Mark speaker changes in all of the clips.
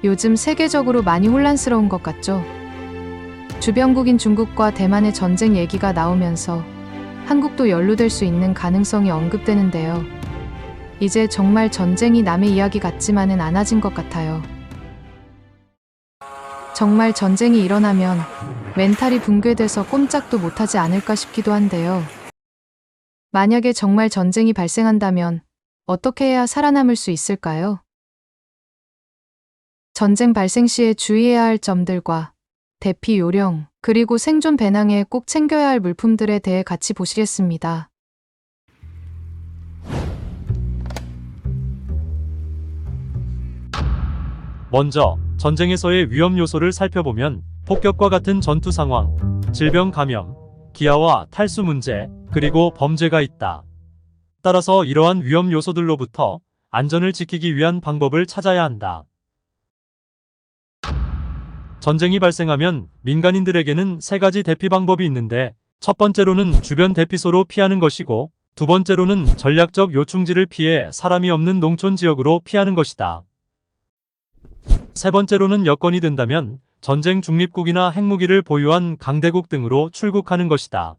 Speaker 1: 요즘 세계적으로 많이 혼란스러운 것 같죠? 주변국인 중국과 대만의 전쟁 얘기가 나오면서 한국도 연루될 수 있는 가능성이 언급되는데요. 이제 정말 전쟁이 남의 이야기 같지만은 않아진 것 같아요. 정말 전쟁이 일어나면 멘탈이 붕괴돼서 꼼짝도 못하지 않을까 싶기도 한데요. 만약에 정말 전쟁이 발생한다면 어떻게 해야 살아남을 수 있을까요? 전쟁 발생 시에 주의해야 할 점들과 대피 요령, 그리고 생존 배낭에 꼭 챙겨야 할 물품들에 대해 같이 보시겠습니다.
Speaker 2: 먼저 전쟁에서의 위험 요소를 살펴보면 폭격과 같은 전투 상황, 질병 감염, 기아와 탈수 문제, 그리고 범죄가 있다. 따라서 이러한 위험 요소들로부터 안전을 지키기 위한 방법을 찾아야 한다. 전쟁이 발생하면 민간인들에게는 세 가지 대피 방법이 있는데, 첫 번째로는 주변 대피소로 피하는 것이고, 두 번째로는 전략적 요충지를 피해 사람이 없는 농촌 지역으로 피하는 것이다. 세 번째로는 여건이 된다면 전쟁 중립국이나 핵무기를 보유한 강대국 등으로 출국하는 것이다.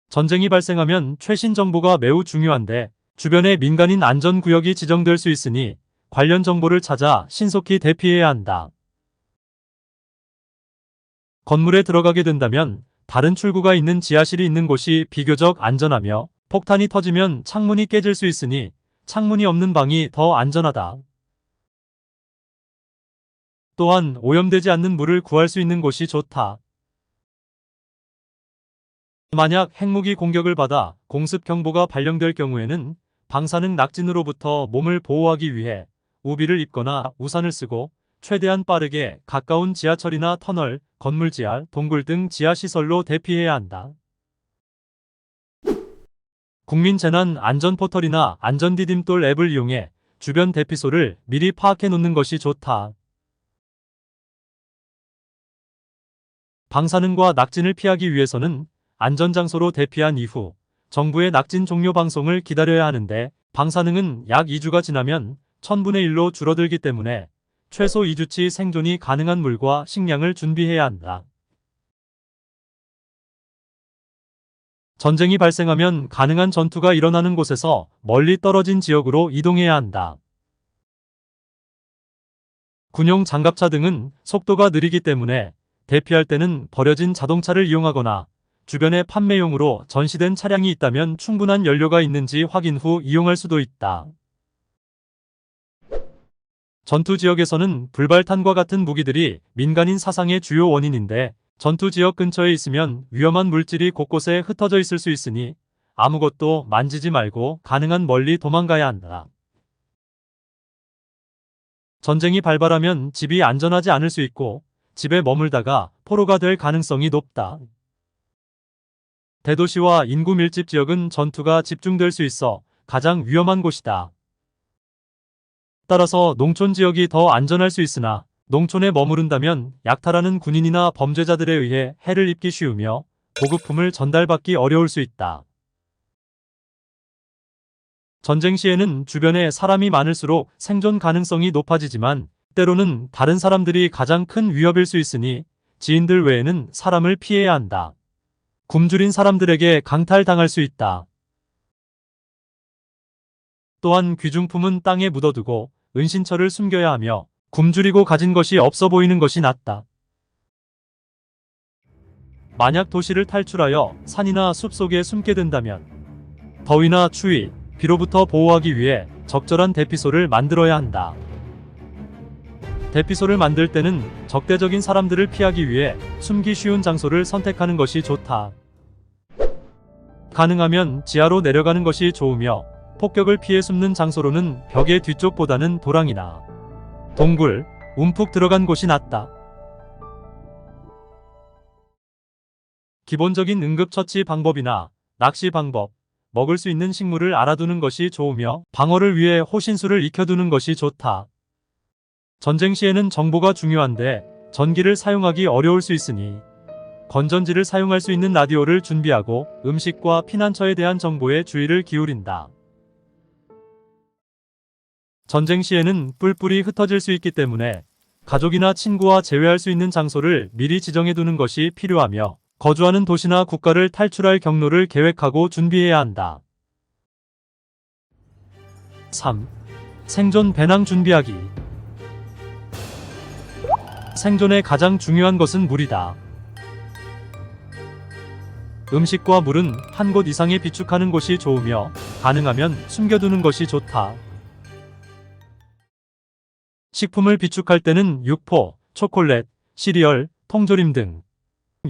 Speaker 2: 전쟁이 발생하면 최신 정보가 매우 중요한데, 주변에 민간인 안전구역이 지정될 수 있으니 관련 정보를 찾아 신속히 대피해야 한다. 건물에 들어가게 된다면 다른 출구가 있는 지하실이 있는 곳이 비교적 안전하며, 폭탄이 터지면 창문이 깨질 수 있으니 창문이 없는 방이 더 안전하다. 또한 오염되지 않는 물을 구할 수 있는 곳이 좋다. 만약 핵무기 공격을 받아 공습 경보가 발령될 경우에는 방사능 낙진으로부터 몸을 보호하기 위해 우비를 입거나 우산을 쓰고 최대한 빠르게 가까운 지하철이나 터널, 건물 지하, 동굴 등 지하시설로 대피해야 한다. 국민재난안전포털이나 안전디딤돌 앱을 이용해 주변 대피소를 미리 파악해 놓는 것이 좋다. 방사능과 낙진을 피하기 위해서는 안전장소로 대피한 이후 정부의 낙진 종료 방송을 기다려야 하는데, 방사능은 약 2주가 지나면 1000분의 1로 줄어들기 때문에 최소 2주치 생존이 가능한 물과 식량을 준비해야 한다. 전쟁이 발생하면 가능한 전투가 일어나는 곳에서 멀리 떨어진 지역으로 이동해야 한다. 군용 장갑차 등은 속도가 느리기 때문에 대피할 때는 버려진 자동차를 이용하거나 주변에 판매용으로 전시된 차량이 있다면 충분한 연료가 있는지 확인 후 이용할 수도 있다. 전투 지역에서는 불발탄과 같은 무기들이 민간인 사상의 주요 원인인데, 전투 지역 근처에 있으면 위험한 물질이 곳곳에 흩어져 있을 수 있으니 아무것도 만지지 말고 가능한 멀리 도망가야 한다. 전쟁이 발발하면 집이 안전하지 않을 수 있고 집에 머물다가 포로가 될 가능성이 높다. 대도시와 인구 밀집 지역은 전투가 집중될 수 있어 가장 위험한 곳이다. 따라서 농촌 지역이 더 안전할 수 있으나, 농촌에 머무른다면 약탈하는 군인이나 범죄자들에 의해 해를 입기 쉬우며 보급품을 전달받기 어려울 수 있다. 전쟁 시에는 주변에 사람이 많을수록 생존 가능성이 높아지지만, 때로는 다른 사람들이 가장 큰 위협일 수 있으니 지인들 외에는 사람을 피해야 한다. 굶주린 사람들에게 강탈당할 수 있다. 또한 귀중품은 땅에 묻어두고 은신처를 숨겨야 하며, 굶주리고 가진 것이 없어 보이는 것이 낫다. 만약 도시를 탈출하여 산이나 숲속에 숨게 된다면 더위나 추위, 비로부터 보호하기 위해 적절한 대피소를 만들어야 한다. 대피소를 만들 때는 적대적인 사람들을 피하기 위해 숨기 쉬운 장소를 선택하는 것이 좋다. 가능하면 지하로 내려가는 것이 좋으며, 폭격을 피해 숨는 장소로는 벽의 뒤쪽보다는 도랑이나 동굴, 움푹 들어간 곳이 낫다. 기본적인 응급처치 방법이나 낚시 방법, 먹을 수 있는 식물을 알아두는 것이 좋으며 방어를 위해 호신술을 익혀두는 것이 좋다. 전쟁 시에는 정보가 중요한데 전기를 사용하기 어려울 수 있으니 건전지를 사용할 수 있는 라디오를 준비하고 음식과 피난처에 대한 정보에 주의를 기울인다. 전쟁 시에는 뿔뿔이 흩어질 수 있기 때문에 가족이나 친구와 재회할 수 있는 장소를 미리 지정해 두는 것이 필요하며 거주하는 도시나 국가를 탈출할 경로를 계획하고 준비해야 한다. 3. 생존 배낭 준비하기. 생존에 가장 중요한 것은 물이다. 음식과 물은 한 곳 이상에 비축하는 것이 좋으며 가능하면 숨겨두는 것이 좋다. 식품을 비축할 때는 육포, 초콜릿, 시리얼, 통조림 등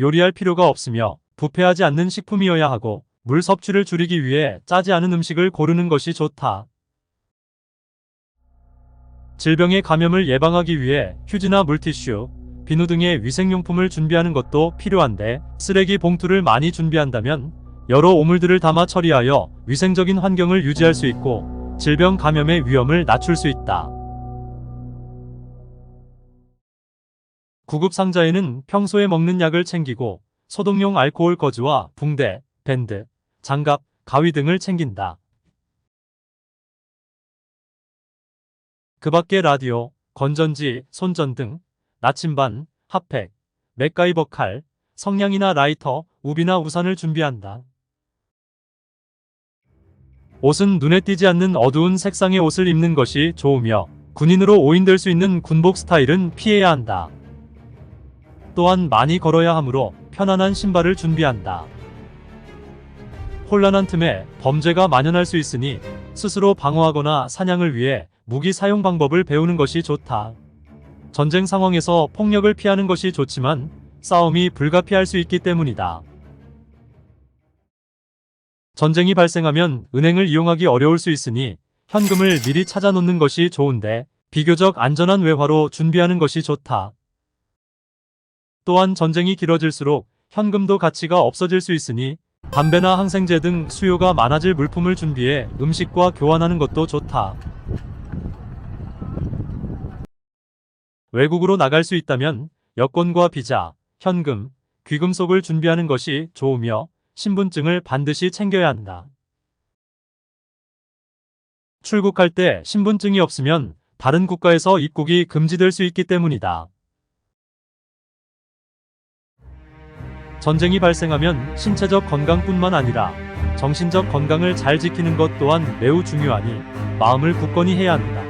Speaker 2: 요리할 필요가 없으며 부패하지 않는 식품이어야 하고 물 섭취를 줄이기 위해 짜지 않은 음식을 고르는 것이 좋다. 질병의 감염을 예방하기 위해 휴지나 물티슈, 비누 등의 위생용품을 준비하는 것도 필요한데 쓰레기 봉투를 많이 준비한다면 여러 오물들을 담아 처리하여 위생적인 환경을 유지할 수 있고 질병 감염의 위험을 낮출 수 있다. 구급 상자에는 평소에 먹는 약을 챙기고 소독용 알코올 거즈와 붕대, 밴드, 장갑, 가위 등을 챙긴다. 그 밖에 라디오, 건전지, 손전 등, 나침반, 핫팩, 맥가이버 칼, 성냥이나 라이터, 우비나 우산을 준비한다. 옷은 눈에 띄지 않는 어두운 색상의 옷을 입는 것이 좋으며 군인으로 오인될 수 있는 군복 스타일은 피해야 한다. 또한 많이 걸어야 하므로 편안한 신발을 준비한다. 혼란한 틈에 범죄가 만연할 수 있으니 스스로 방어하거나 사냥을 위해 무기 사용 방법을 배우는 것이 좋다. 전쟁 상황에서 폭력을 피하는 것이 좋지만 싸움이 불가피할 수 있기 때문이다. 전쟁이 발생하면 은행을 이용하기 어려울 수 있으니 현금을 미리 찾아 놓는 것이 좋은데 비교적 안전한 외화로 준비하는 것이 좋다. 또한 전쟁이 길어질수록 현금도 가치가 없어질 수 있으니 담배나 항생제 등 수요가 많아질 물품을 준비해 음식과 교환하는 것도 좋다. 외국으로 나갈 수 있다면 여권과 비자, 현금, 귀금속을 준비하는 것이 좋으며 신분증을 반드시 챙겨야 한다. 출국할 때 신분증이 없으면 다른 국가에서 입국이 금지될 수 있기 때문이다. 전쟁이 발생하면 신체적 건강뿐만 아니라 정신적 건강을 잘 지키는 것 또한 매우 중요하니 마음을 굳건히 해야 한다.